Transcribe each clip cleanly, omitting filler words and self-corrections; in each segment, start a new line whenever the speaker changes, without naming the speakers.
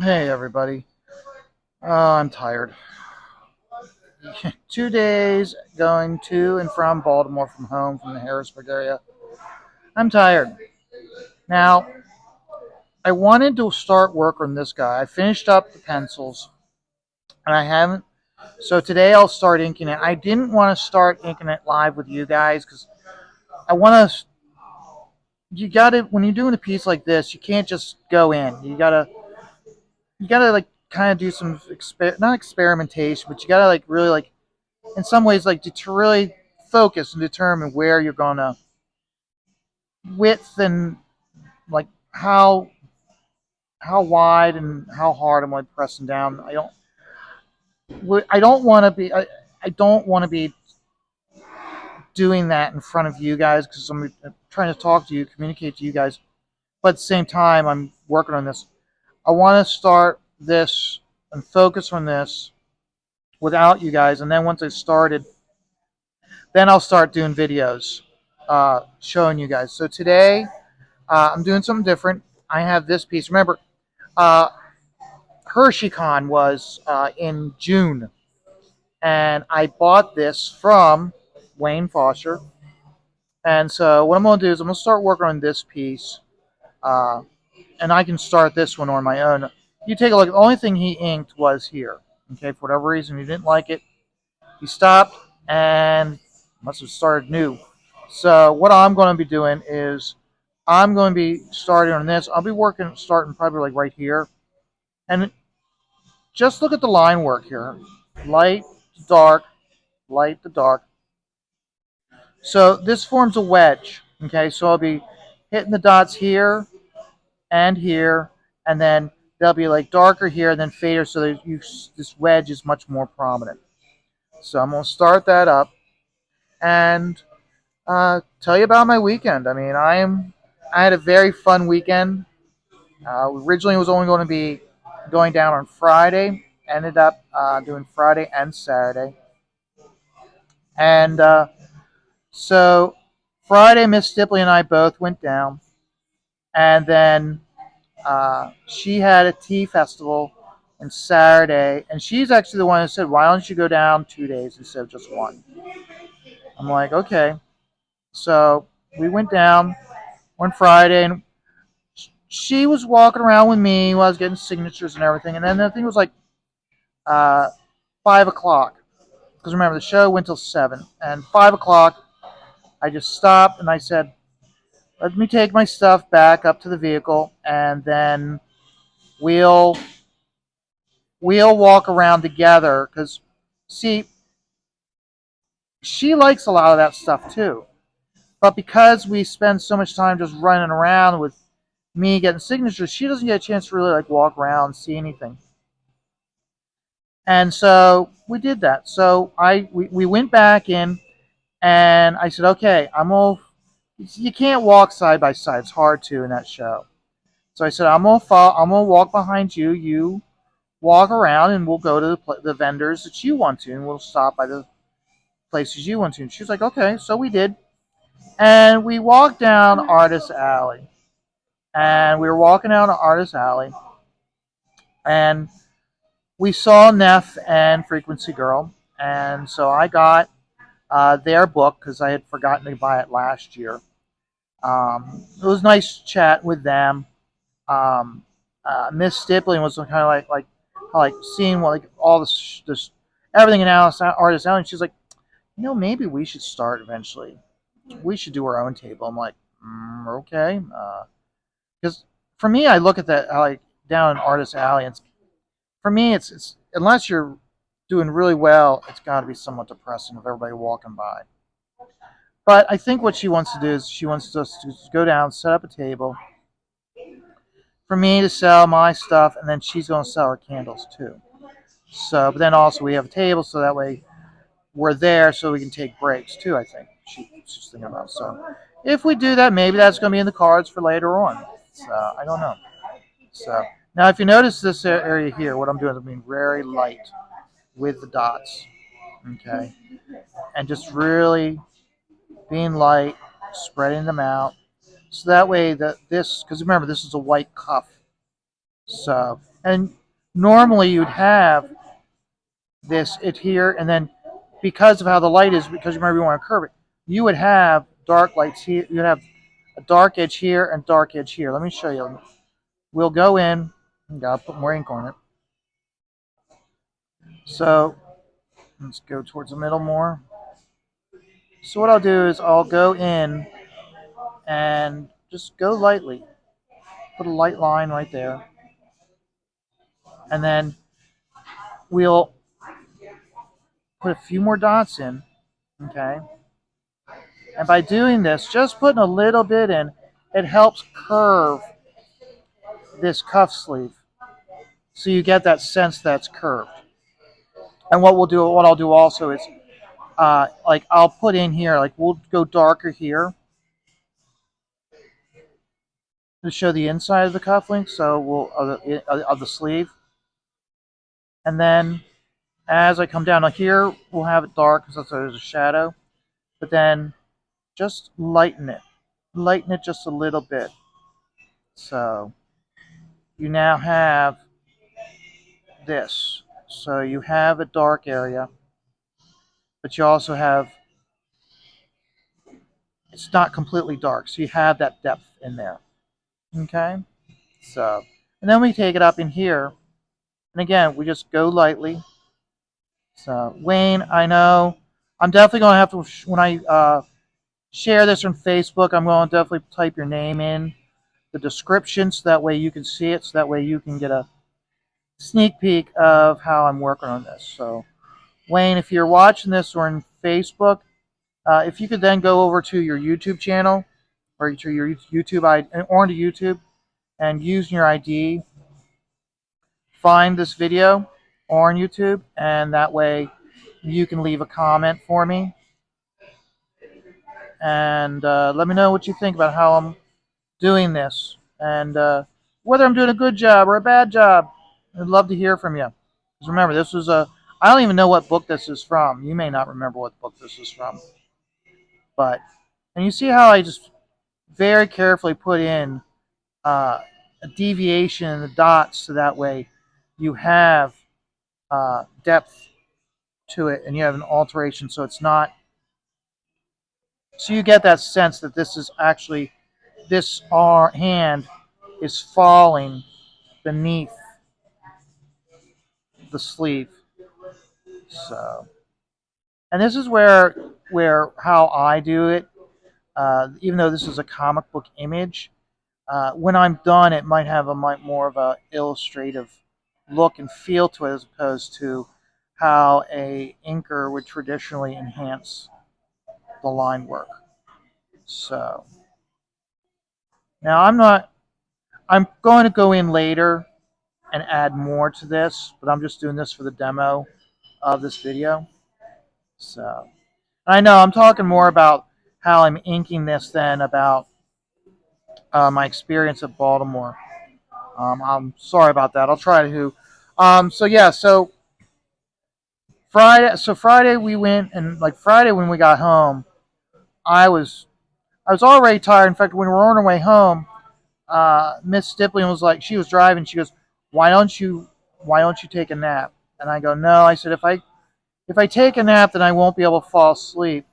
Hey everybody. I'm tired. 2 days going to and from Baltimore from home from the Harrisburg area. I'm tired. Now, I wanted to start work on this guy. I finished up the pencils and I haven't. So today I'll start inking it. I didn't want to start inking it live with you guys because I want to. You got to, when you're doing a piece like this, you can't just go in. You gotta like kind of do some not experimentation, but you gotta like really like in some ways like to really focus and determine where you're gonna width and like how wide and how hard am I pressing down. I don't want to be I don't want to be doing that in front of you guys because I'm trying to talk to you, communicate to you guys, but at the same time I'm working on this. I want to start this and focus on this without you guys, and then once I started, then I'll start doing videos showing you guys. So today I'm doing something different. I have this piece. Remember, uh, HersheyCon was in June, and I bought this from Wayne Foster. And so what I'm going to do is I'm going to start working on this piece, uh, and I can start this one on my own. You take a look. The only thing he inked was here. Okay, for whatever reason he didn't like it, he stopped and must have started new. So what I'm going to be doing is I'm going to be starting on this. I'll be starting probably like right here. And just look at the line work here. Light to dark, light to dark. So this forms a wedge. Okay, so I'll be hitting the dots here, and then they'll be like darker here, and then fader, so that this wedge is much more prominent. So I'm going to start that up and tell you about my weekend. I had a very fun weekend. Originally, it was only going to be going down on Friday. Ended up doing Friday and Saturday. And so Friday, Miss Stippling and I both went down. And then she had a tea festival on Saturday. And she's actually the one who said, "Why don't you go down 2 days instead of just one?" I'm like, okay. So we went down on Friday, and she was walking around with me while I was getting signatures and everything. And then the thing was like uh, 5 o'clock, because remember the show went till 7, and 5 o'clock I just stopped and I said, "Let me take my stuff back up to the vehicle, and then we'll we'll walk around together." Because see, she likes a lot of that stuff too, but because we spend so much time just running around with me getting signatures, she doesn't get a chance to really like walk around and see anything. And so we did that. So we went back in, and I said, "Okay, I'm gonna. You can't walk side by side. It's hard to in that show." So I said, "I'm gonna follow. I'm gonna walk behind you. You walk around, and we'll go to the vendors that you want to, and we'll stop by the places you want to." And she was like, "Okay." So we did, and we walked down Artist Alley, and we were walking down Artist Alley, and we saw Neff and Frequency Girl, and so I got their book because I had forgotten to buy it last year. It was nice chat with them. Miss Stippling was kind of like seeing what like all this everything in Artist Alley. And she's like, maybe we should start eventually. We should do our own table. I'm like, okay, because for me, I look at that like down in Artist Alley, and for me, it's unless you're doing really well, it's got to be somewhat depressing with everybody walking by. But I think what she wants to do is she wants us to go down, set up a table for me to sell my stuff, and then she's going to sell her candles too. So, but then also we have a table so that way we're there so we can take breaks too. I think she's thinking about. So, if we do that, maybe that's going to be in the cards for later on. So I don't know. So now, if you notice this area here, what I'm doing is I'm being very light with the dots. Okay, and just really being light, spreading them out. So that way, because remember, this is a white cuff. So And normally you'd have this it here, and then because of how the light is, because remember you want to curve it, you would have dark lights here. You'd have a dark edge here and dark edge here. Let me show you. We'll go in. Gotta put more ink on it. So let's go towards the middle more. So what I'll do is I'll go in and just go lightly. Put a light line right there. And then we'll put a few more dots in. Okay. And by doing this, just putting a little bit in, it helps curve this cuff sleeve. So you get that sense that's curved. And what I'll do also is, like I'll put in here, like we'll go darker here to show the inside of the cufflink. So we'll of the sleeve, and then as I come down, like here we'll have it dark because there's a shadow. But then just lighten it just a little bit. So you now have this. So you have a dark area, but you also have, it's not completely dark. So you have that depth in there. Okay? So, and then we take it up in here. And again, we just go lightly. So, Wayne, I know I'm definitely going to have to, when I share this on Facebook, I'm going to definitely type your name in the description so that way you can see it, so that way you can get a sneak peek of how I'm working on this. So, Wayne, if you're watching this or on Facebook, if you could then go over to your YouTube channel or to your YouTube or onto YouTube and using your ID, find this video on YouTube, and that way you can leave a comment for me and let me know what you think about how I'm doing this and whether I'm doing a good job or a bad job. I'd love to hear from you. Because remember, this was I don't even know what book this is from. You may not remember what book this is from. But, and you see how I just very carefully put in a deviation in the dots so that way you have depth to it and you have an alteration so it's not, so you get that sense that this is actually, this hand is falling beneath the sleeve. So, and this is where how I do it. Even though this is a comic book image, when I'm done, it might have a more of a illustrative look and feel to it as opposed to how a inker would traditionally enhance the line work. So now I'm going to go in later and add more to this, but I'm just doing this for the demo of this video. So I know I'm talking more about how I'm inking this than about my experience at Baltimore. I'm sorry about that. I'll try to. So yeah, Friday we went, and like Friday when we got home, I was already tired. In fact, when we were on our way home, Miss Stippling was like, she was driving. She goes, why don't you take a nap? And I go, no. I said, if I take a nap, then I won't be able to fall asleep,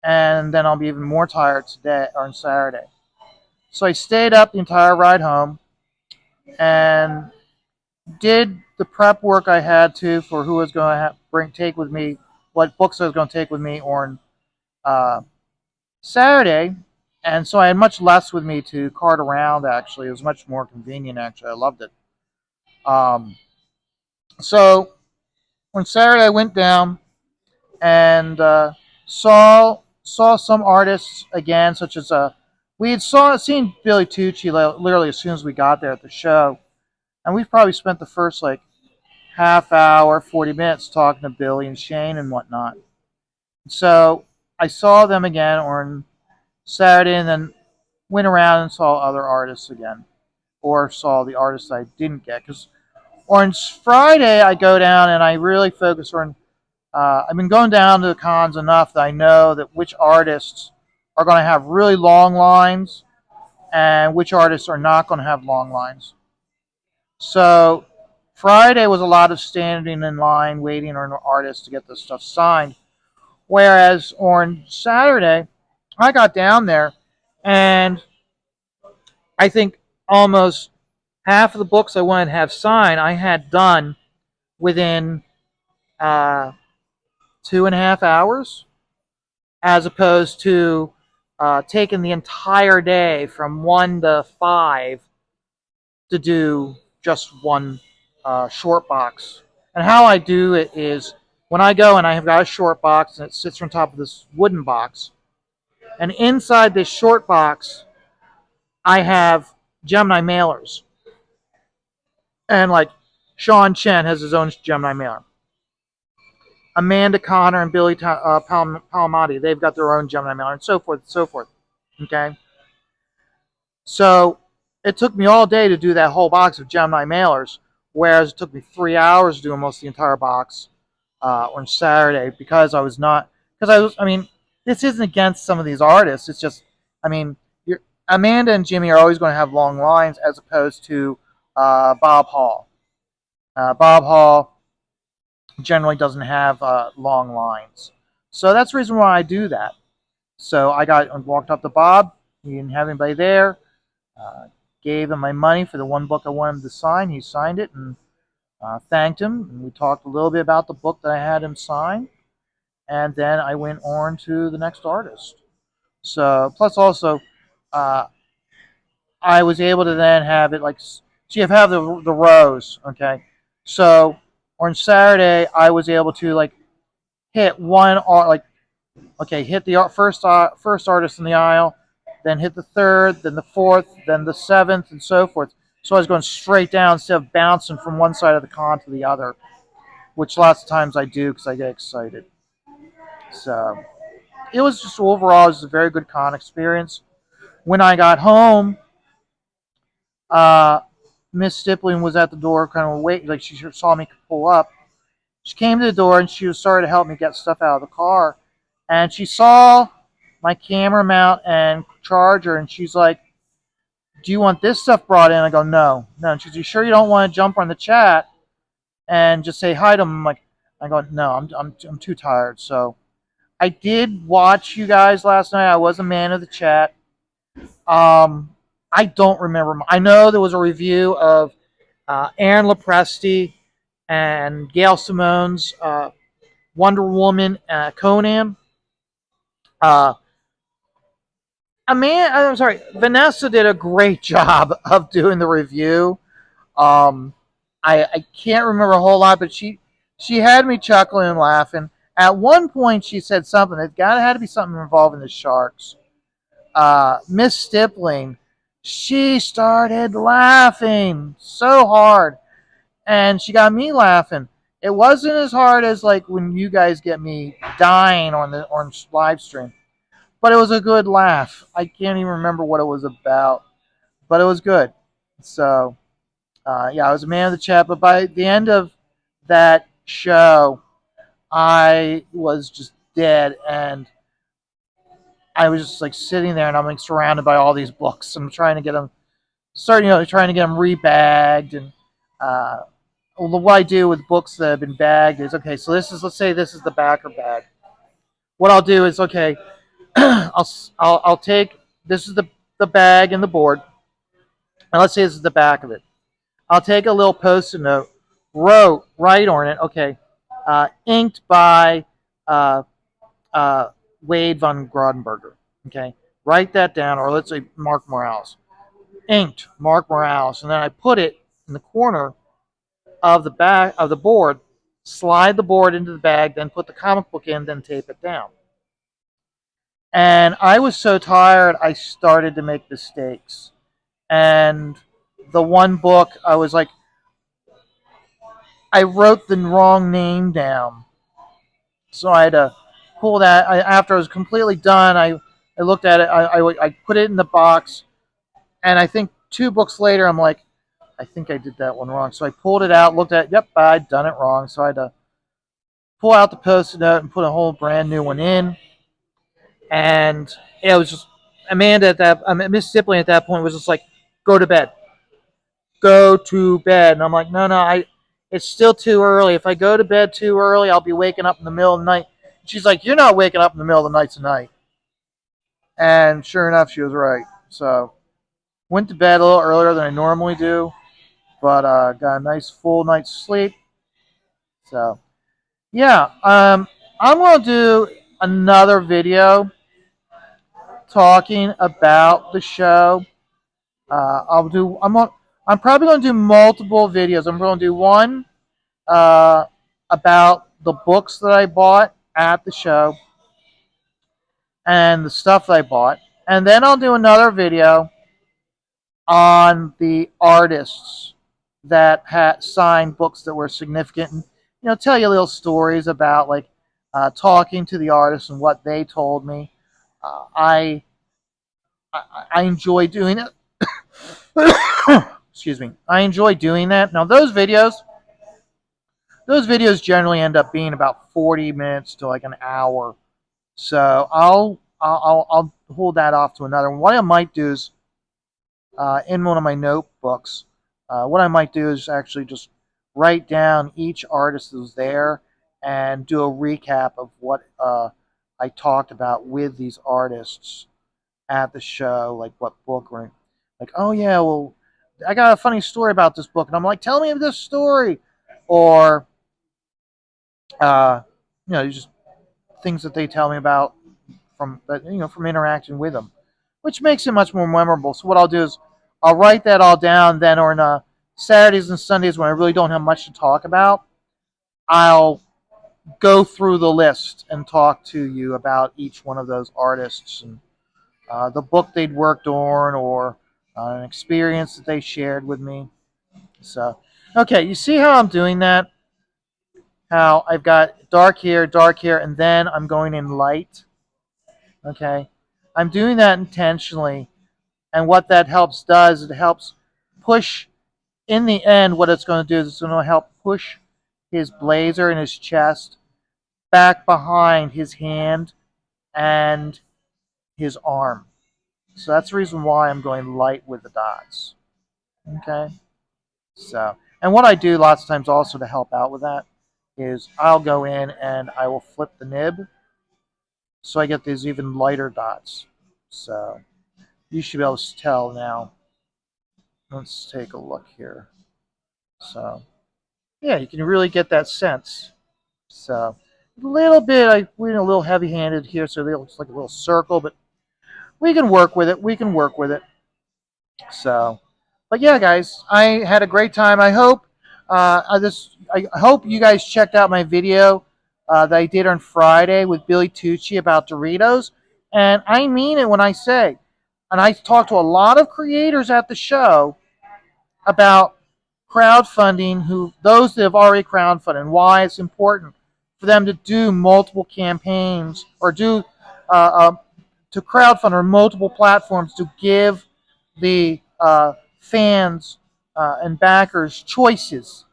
and then I'll be even more tired today or on Saturday. So I stayed up the entire ride home and did the prep work I had to for who was going to take with me, what books I was going to take with me on Saturday. And so I had much less with me to cart around, actually. It was much more convenient, actually. I loved it. So on Saturday, I went down and saw some artists again, such as we had seen Billy Tucci literally as soon as we got there at the show, and we've probably spent the first like half hour, 40 minutes talking to Billy and Shane and whatnot. So I saw them again on Saturday, and then went around and saw other artists again, or saw the artists I didn't get. Because on Friday I go down and I really focus on. I've been going down to the cons enough that I know that which artists are going to have really long lines and which artists are not going to have long lines. So Friday was a lot of standing in line waiting on an artist to get this stuff signed. Whereas on Saturday, I got down there and I think almost half of the books I wanted to have signed, I had done within uh, 2.5 hours, as opposed to taking the entire day from 1 to 5 to do just one short box. And how I do it is when I go and I have got a short box and it sits on top of this wooden box, and inside this short box, I have Gemini mailers. And like Sean Chen has his own Gemini mailer. Amanda Connor and Billy Palmati, they've got their own Gemini mailer, and so forth and so forth. Okay? So it took me all day to do that whole box of Gemini mailers, whereas it took me 3 hours to do almost the entire box on Saturday because I was not, because I mean, this isn't against some of these artists. It's just, I mean, Amanda and Jimmy are always going to have long lines as opposed to Bob Hall. Bob Hall generally doesn't have long lines. So that's the reason why I do that. So I walked up to Bob. He didn't have anybody there. Uh, Gave him my money for the one book I wanted him to sign. He signed it and thanked him. And we talked a little bit about the book that I had him sign. And then I went on to the next artist. So plus also, uh, I was able to then have it like so you have the rows. Okay, so on Saturday I was able to like hit one art like okay, hit the first artist in the aisle, then hit the third, then the fourth, then the seventh, and so forth. So I was going straight down instead of bouncing from one side of the con to the other, which lots of times I do because I get excited. So it was just overall it was a very good con experience. When I got home, uh, Miss Stippling was at the door, kind of waiting, like she saw me pull up. She came to the door and she was sorry to help me get stuff out of the car, and she saw my camera mount and charger, and she's like, "Do you want this stuff brought in?" I go, "No, no." And she's, "You sure you don't want to jump on the chat and just say hi to them?" I go, "No, I'm too tired." So I did watch you guys last night. I was a man of the chat. Um, I don't remember. I know there was a review of Aaron Lopresti and Gail Simone's Wonder Woman Conan. Uh, I'm sorry, Vanessa did a great job of doing the review. Um, I can't remember a whole lot, but she had me chuckling and laughing. At one point, she said something. It had to be something involving the sharks. Miss Stippling, she started laughing so hard, and she got me laughing. It wasn't as hard as like when you guys get me dying on the live stream, but it was a good laugh. I can't even remember what it was about, but it was good. So yeah, I was a man of the chat. But by the end of that show, I was just dead, and I was just like sitting there, and I'm like surrounded by all these books. I'm trying to get them, trying to get them rebagged, and uh, what I do with books that have been bagged is okay. So let's say this is the backer bag. What I'll do is okay. I'll take this is the bag and the board, and let's say this is the back of it. I'll take a little post-it note, write on it. Okay, inked by uh, Wade von Grodenberger. Okay, write that down, or let's say Mark Morales. Inked Mark Morales, and then I put it in the corner of the back of the board. Slide the board into the bag, then put the comic book in, then tape it down. And I was so tired, I started to make mistakes. And the one book, I was like, I wrote the wrong name down. So I had to pull that. After I was completely done, I looked at it, I put it in the box. And I think 2 books later, I'm like, I think I did that one wrong. So I pulled it out, looked at it, yep, I'd done it wrong. So I had to pull out the post-it note and put a whole brand new one in. And it was just Amanda at that Miss Stippling at that point was just like, go to bed. go to bed. And I'm like, no, no, it's still too early. If I go to bed too early, I'll be waking up in the middle of the night. She's like, you're not waking up in the middle of the night tonight. And sure enough, she was right. So went to bed a little earlier than I normally do, but got a nice full night's sleep. So yeah, I'm gonna do another video talking about the show. I'll do. I'm probably gonna do multiple videos. I'm gonna do one uh, about the books that I bought at the show and the stuff that I bought, and then I'll do another video on the artists that had signed books that were significant, and tell you little stories about like talking to the artists and what they told me. Uh, I, I enjoy doing it. Excuse me. I enjoy doing that. Now those videos generally end up being about 40 minutes to like an hour. So I'll hold that off to another one. What I might do is in one of my notebooks, what I might do is actually just write down each artist who's there and do a recap of what I talked about with these artists at the show, like what book we're in. Like, oh yeah, well, I got a funny story about this book, and I'm like, tell me this story, or uh, just things that they tell me about from interacting with them, which makes it much more memorable. So what I'll do is I'll write that all down. Then, or on Saturdays and Sundays when I really don't have much to talk about, I'll go through the list and talk to you about each one of those artists and the book they'd worked on, or an experience that they shared with me. So, okay, you see how I'm doing that? How I've got dark here, and then I'm going in light. Okay, I'm doing that intentionally, and what that does, it helps push. In the end, what it's going to do is it's going to help push his blazer and his chest back behind his hand and his arm. So that's the reason why I'm going light with the dots. Okay. So, and what I do lots of times also to help out with that is I'll go in and I will flip the nib so I get these even lighter dots. So you should be able to tell now. Let's take a look here. So yeah, you can really get that sense. So a little bit, we're a little heavy-handed here, so it looks like a little circle, but we can work with it. We can work with it. So, but yeah, guys, I had a great time. I hope you guys checked out my video that I did on Friday with Billy Tucci about Doritos, and I mean it when I say. And I talked to a lot of creators at the show about crowdfunding, those that have already crowdfunded, and why it's important for them to do multiple campaigns or to crowdfund on multiple platforms to give the fans and backers choices.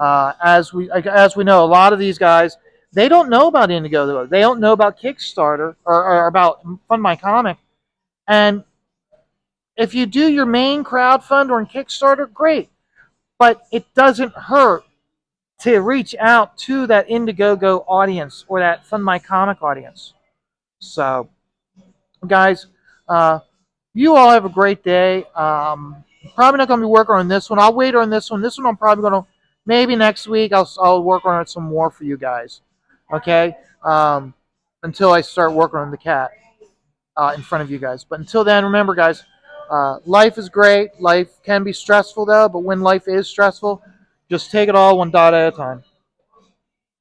As we know, a lot of these guys, they don't know about Indiegogo, they don't know about Kickstarter or about Fund My Comic, and if you do your main crowdfund or Kickstarter, great, but it doesn't hurt to reach out to that Indiegogo audience or that Fund My Comic audience. So, guys, you all have a great day. Probably not going to be working on this one. I'll wait on this one. This one I'm probably going to, maybe next week I'll work on it some more for you guys. Okay? Until I start working on the cat in front of you guys. But until then, remember, guys, life is great. Life can be stressful, though. But when life is stressful, just take it all one dot at a time.